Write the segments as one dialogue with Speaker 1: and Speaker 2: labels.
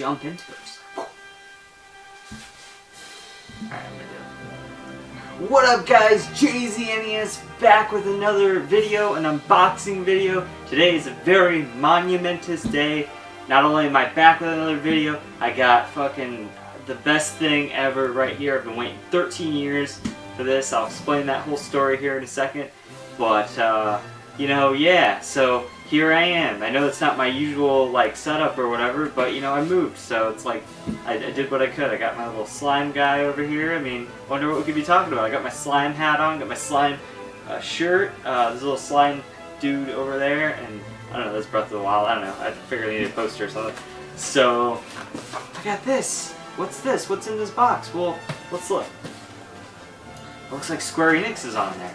Speaker 1: jump into it. Alright, I'm gonna do it. What up guys, JayZNES back with another video, an unboxing video. Today is a very monumentous day. Not only am I back with another video, I got fucking the best thing ever right here. I've been waiting 13 years for this. I'll explain that whole story here in a second. But, you know, yeah, so here I am. I know it's not my usual, like, setup or whatever, but, you know, I moved, so it's like, I did what I could. I got my little slime guy over here. I mean, wonder what we could be talking about. I got my slime hat on, got my slime shirt, this little slime dude over there, and I don't know, that's Breath of the Wild, I don't know. I figured I needed a poster or something. So, I got this. What's this? What's in this box? Well, let's look. It looks like Square Enix is on there.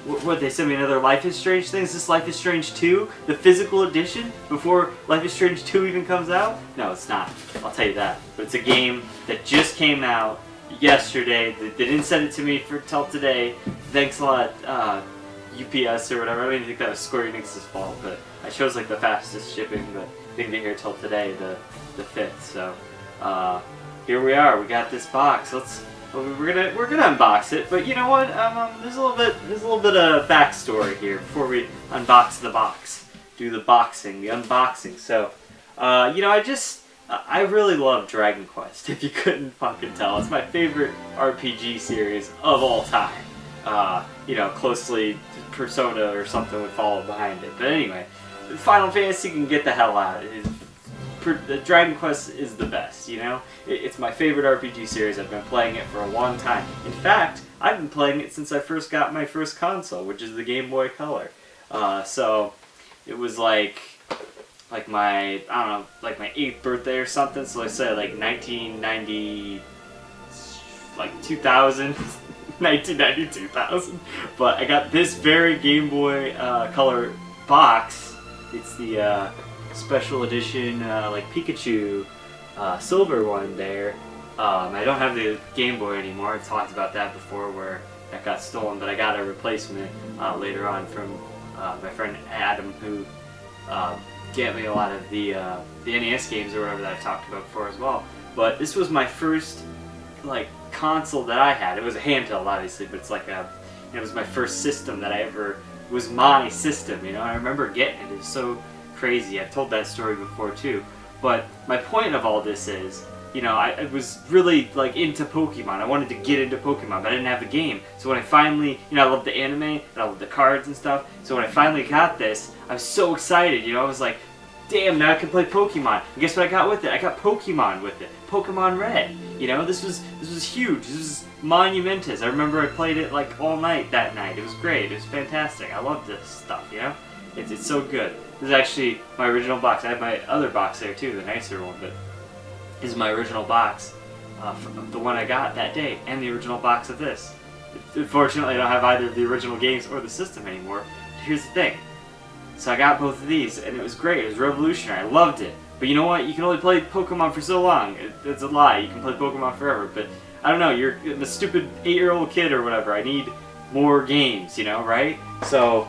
Speaker 1: What, they sent me another Life is Strange thing? Is this Life is Strange 2? The physical edition? Before Life is Strange 2 even comes out? No, it's not. I'll tell you that. But it's a game that just came out yesterday. They didn't send it to me till today. Thanks a lot, UPS or whatever. I didn't think that was Square Enix's fault, but I chose like the fastest shipping, but didn't get here till today, the 5th. So, here we are. We got this box. We're gonna unbox it, but you know what? There's a little bit of backstory here before we unbox the box, do the unboxing. So, you know, I really love Dragon Quest. If you couldn't fucking tell, it's my favorite RPG series of all time. You know, closely Persona or something would follow behind it. But anyway, Final Fantasy can get the hell out. The Dragon Quest is the best, you know? It's my favorite RPG series. I've been playing it for a long time. In fact, I've been playing it since I first got my first console, which is the Game Boy Color. So, it was like my, I don't know, like my 8th birthday or something, so I say like 1990, like 2000, 1990, 2000. But I got this very Game Boy Color box. It's the, special edition, like Pikachu, silver one there. I don't have the Game Boy anymore. I've talked about that before where that got stolen, but I got a replacement later on from my friend Adam, who gave me a lot of the NES games or whatever that I talked about before as well. But this was my first like console that I had. It was a handheld, obviously, but it's like it was my first system that it was my system. You know, I remember getting it. It was so crazy. I've told that story before too. But my point of all this is, you know, I was really like into Pokemon. I wanted to get into Pokemon, but I didn't have the game. So when I finally, you know, I love the anime and I love the cards and stuff. So when I finally got this, I was so excited. You know, I was like, damn, now I can play Pokemon. And guess what I got with it? I got Pokemon with it. Pokemon Red. You know, this was huge. This was monumentous. I remember I played it like all night that night. It was great. It was fantastic. I love this stuff, you know? It's so good. This is actually my original box. I have my other box there too, the nicer one, but this is my original box from the one I got that day, and the original box of this. Unfortunately, I don't have either of the original games or the system anymore. Here's the thing. So I got both of these, and it was great. It was revolutionary. I loved it. But you know what? You can only play Pokemon for so long. It's a lie. You can play Pokemon forever. But I don't know. You're the stupid 8-year-old kid or whatever. I need more games, you know, right? So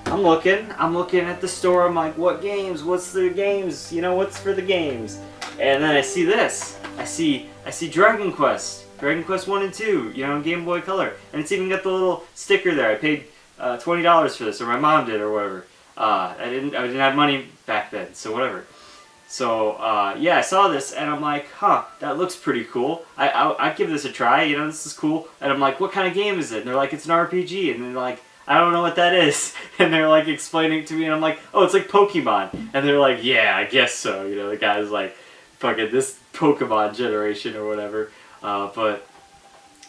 Speaker 1: I'm looking at the store, I'm like, what games? What's the games? You know, what's for the games? And then I see this. I see Dragon Quest 1 and 2, you know, on Game Boy Color. And it's even got the little sticker there. I paid $20 for this, or my mom did, or whatever. I didn't have money back then, so whatever. So, yeah, I saw this, and I'm like, huh, that looks pretty cool. I'd give this a try, you know, this is cool. And I'm like, what kind of game is it? And they're like, it's an RPG. And they're like, I don't know what that is. And they're like explaining it to me, and I'm like, oh, it's like Pokemon. And they're like, yeah, I guess so. You know, the guy's like, fucking this Pokemon generation or whatever. But,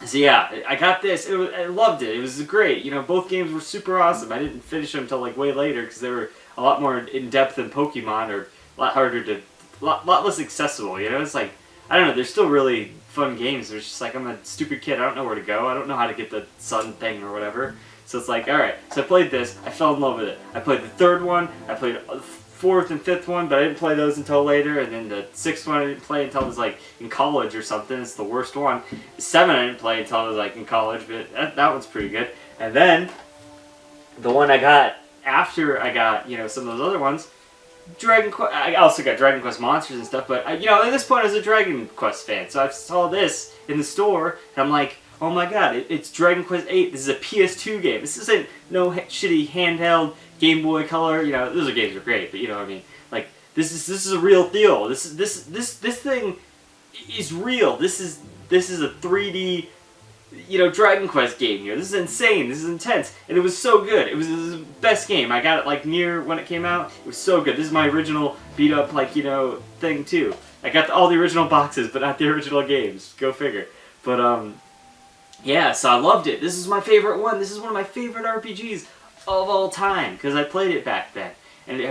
Speaker 1: so yeah, I got this. I loved it. It was great. You know, both games were super awesome. I didn't finish them until like way later because they were a lot more in-depth than Pokemon, or a lot harder to, lot less accessible. You know, it's like, I don't know, they're still really fun games. It's just like, I'm a stupid kid. I don't know where to go. I don't know how to get the sun thing or whatever. So it's like, alright, so I played this, I fell in love with it. I played the 3rd one, I played the 4th and 5th one, but I didn't play those until later, and then the 6th one I didn't play until I was like in college or something. It's the worst one. The 7 I didn't play until I was like in college, but that one's pretty good. And then, the one I got after I got, you know, some of those other ones, Dragon Quest. I also got Dragon Quest Monsters and stuff, but you know, at this point, I was a Dragon Quest fan, so I saw this in the store, and I'm like, oh my god, it's Dragon Quest 8. This is a PS2 game. This isn't no shitty handheld Game Boy Color. You know, those games are great, but you know what I mean. Like this is a real deal. This thing is real. This is a 3D. You know, Dragon Quest game here. This is insane. This is intense. And it was so good. It was the best game. I got it like near when it came out. It was so good. This is my original beat up, like, you know, thing too. I got all the original boxes, but not the original games. Go figure. But, yeah, so I loved it. This is my favorite one. This is one of my favorite RPGs of all time because I played it back then. And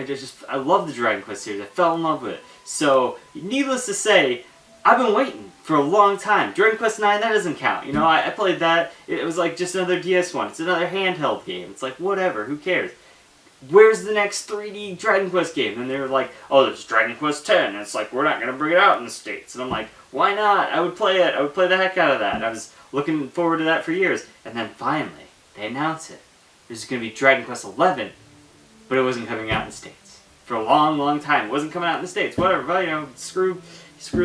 Speaker 1: I love the Dragon Quest series. I fell in love with it. So, needless to say, I've been waiting for a long time. Dragon Quest 9, that doesn't count. You know, I played that. It was like just another DS one. It's another handheld game. It's like, whatever. Who cares? Where's the next 3D Dragon Quest game? And they were like, oh, there's Dragon Quest 10. And it's like, we're not going to bring it out in the States. And I'm like, why not? I would play it. I would play the heck out of that. And I was looking forward to that for years. And then finally, they announced it. There's going to be Dragon Quest 11, but it wasn't coming out in the States. For a long, long time. It wasn't coming out in the States. Whatever. But, you know, screw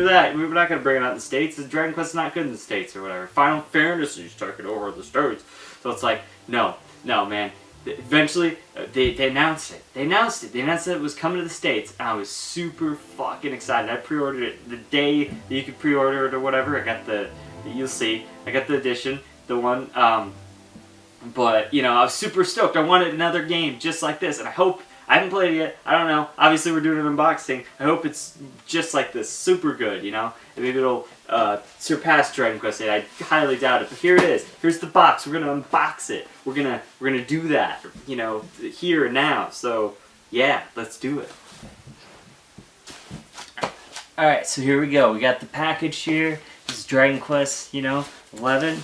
Speaker 1: that. We're not going to bring it out in the States. The Dragon Quest is not good in the States or whatever. Final Fantasy's taking over the States. So it's like, no, man. Eventually, they announced it. They announced that it was coming to the States. And I was super fucking excited. I pre-ordered it the day that you could pre-order it or whatever. I got you'll see. I got the edition. The one, but, you know, I was super stoked. I wanted another game just like this. And I haven't played it yet. I don't know. Obviously, we're doing an unboxing. I hope it's just like this. Super good, you know? And maybe it'll surpass Dragon Quest 8. I highly doubt it. But here it is. Here's the box. We're going to unbox it. We're gonna do that, you know, here and now. So, yeah, let's do it. Alright, so here we go. We got the package here. This is Dragon Quest, you know, 11.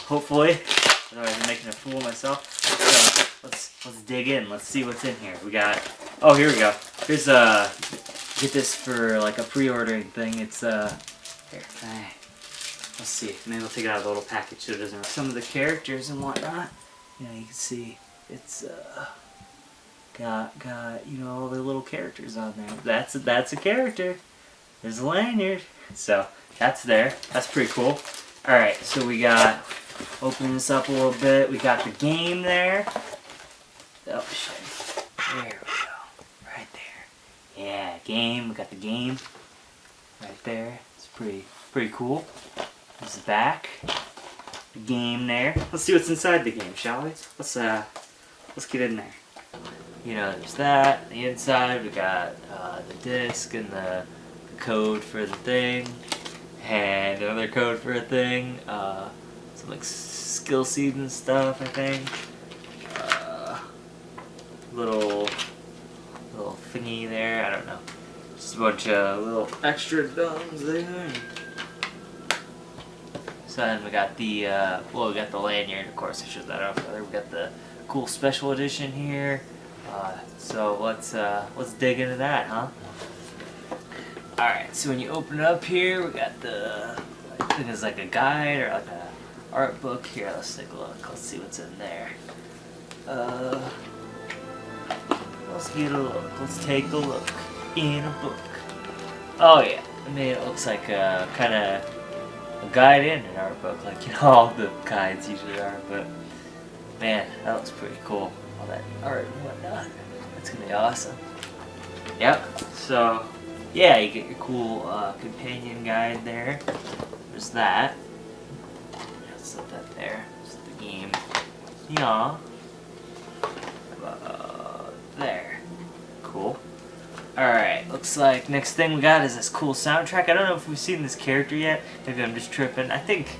Speaker 1: Hopefully. Otherwise, I'm making a fool of myself. Let's dig in. Let's see what's in here. We got. Oh, here we go. Here's get this for like a pre-ordering thing. It's here. Let's see. Maybe we'll take it out of the little package so it doesn't. Some of the characters and whatnot. You know, you can see it's got you know all the little characters on there. That's a character. There's a lanyard. So that's there. That's pretty cool. All right. So we got. Open this up a little bit. We got the game there. Oh shit. There we go. Right there. Yeah, game. We got the game. Right there. It's pretty cool. There's the back. The game there. Let's see what's inside the game, shall we? Let's get in there. You know, there's that. The inside we got the disc and the code for the thing. And another code for a thing. Some like skill seeds and stuff, I think. Little thingy there. I don't know. Just a bunch of little extra guns there. So then we got the we got the lanyard. Of course, I showed that off. We got the cool special edition here. So let's dig into that, huh? All right. So when you open it up here, we got the I think it's like a guide or like a art book. Here, let's take a look. Let's see what's in there. Let's get a look. Let's take a look in a book. Oh yeah, I mean it looks like a kind of a guide and an art book, like you know all the guides usually are. But man, that looks pretty cool. All that art and whatnot. That's gonna be awesome. Yep. So yeah, you get your cool companion guide there. There's that. Let's set that there. It's the game. Yeah. There. Cool. Alright, looks like next thing we got is this cool soundtrack. I don't know if we've seen this character yet. Maybe I'm just tripping. I think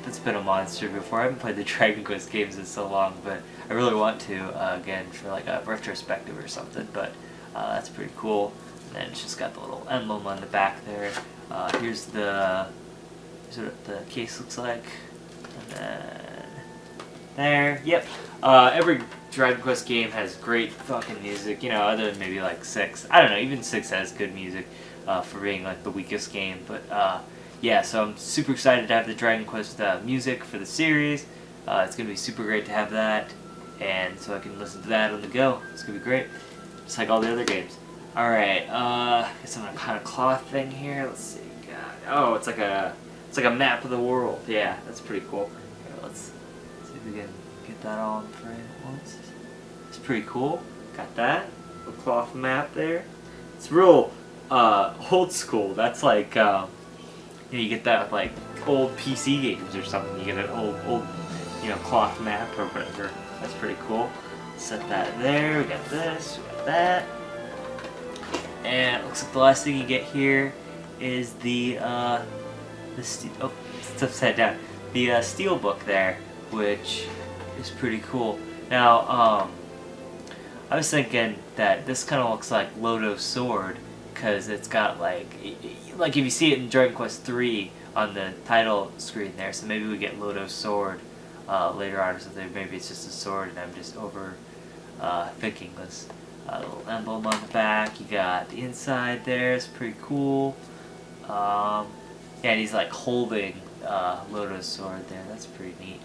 Speaker 1: that's been a monster before. I haven't played the Dragon Quest games in so long, but I really want to again for like a retrospective or something. But that's pretty cool. And then it's just got the little emblem on the back there. Here's what the case looks like. And then there. Yep. Every Dragon Quest game has great fucking music, you know, other than maybe like 6. I don't know, even 6 has good music for being like the weakest game. But yeah, so I'm super excited to have the Dragon Quest music for the series. It's going to be super great to have that, and so I can listen to that on the go. It's going to be great. just like all the other games. Alright, get some kind of cloth thing here. Let's see. Oh, it's like a map of the world. Yeah, that's pretty cool. Here, let's see if we can get that all in frame at once. It's pretty cool. Got that. A cloth map there. It's real old school. That's like you get that with like old PC games or something. You get an old cloth map or whatever. That's pretty cool. Set that there. We got this. We got that. And it looks like the last thing you get here is the it's upside down. The steel book there, which is pretty cool. Now, I was thinking that this kind of looks like Lodo's sword because it's got like if you see it in Dragon Quest III on the title screen there. So maybe we get Lodo's sword later on or something. Maybe it's just a sword and I'm just over thinking this. Little emblem on the back. You got the inside there. It's pretty cool. Yeah, and he's like holding Lodo's sword there. That's pretty neat.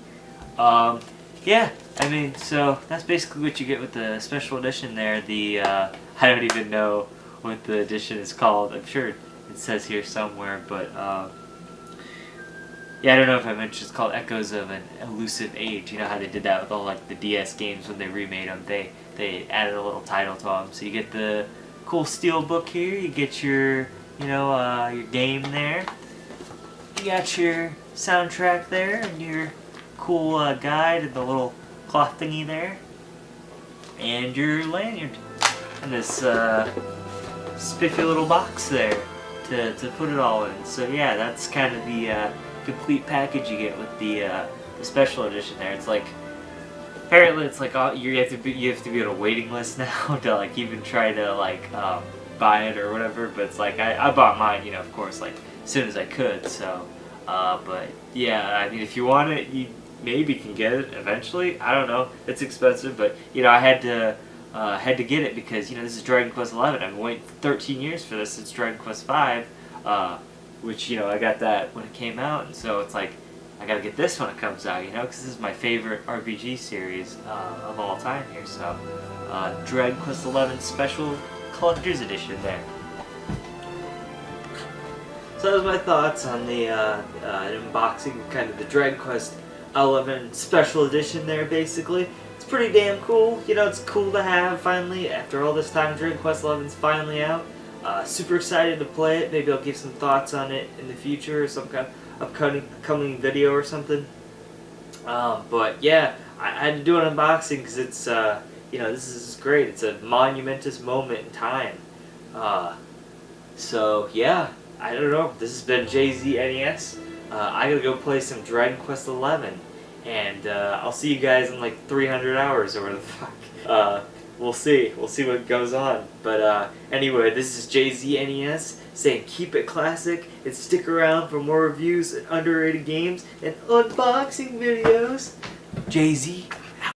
Speaker 1: Yeah, I mean, so that's basically what you get with the special edition there. The I don't even know what the edition is called. I'm sure it says here somewhere, but yeah, I don't know if I mentioned it's called Echoes of an Elusive Age. You know how they did that with all like the DS games when they remade them. They added a little title to them. So you get the cool steel book here. You get your your game there. You got your soundtrack there and your cool guide and the little cloth thingy there. And your lanyard. And this spiffy little box there to put it all in. So yeah, that's kind of the complete package you get with the special edition there. It's like apparently it's like you have to be on a waiting list now to like even try to like buy it or whatever. But it's like I bought mine, of course, like as soon as I could. So but yeah, I mean, if you want it, you maybe can get it eventually. I don't know. It's expensive, but I had to get it because this is Dragon Quest XI. I've been waiting 13 years for this. It's Dragon Quest V, which I got that when it came out, and so it's like I gotta get this when it comes out, because this is my favorite RPG series of all time here. So Dragon Quest XI Special Collector's Edition there. So that was my thoughts on the unboxing, kind of the Dragon Quest XI Special Edition there, basically. It's pretty damn cool. It's cool to have finally, after all this time, Dragon Quest XI's finally out. Super excited to play it. Maybe I'll give some thoughts on it in the future, or some kind of upcoming video or something. But yeah, I had to do an unboxing because it's, this is great. It's a monumentous moment in time. So yeah, I don't know. This has been JZNES. I gotta go play some Dragon Quest XI, and I'll see you guys in like 300 hours or whatever the fuck. We'll see. We'll see what goes on. But anyway, this is JZNES saying keep it classic and stick around for more reviews and underrated games and unboxing videos. JZ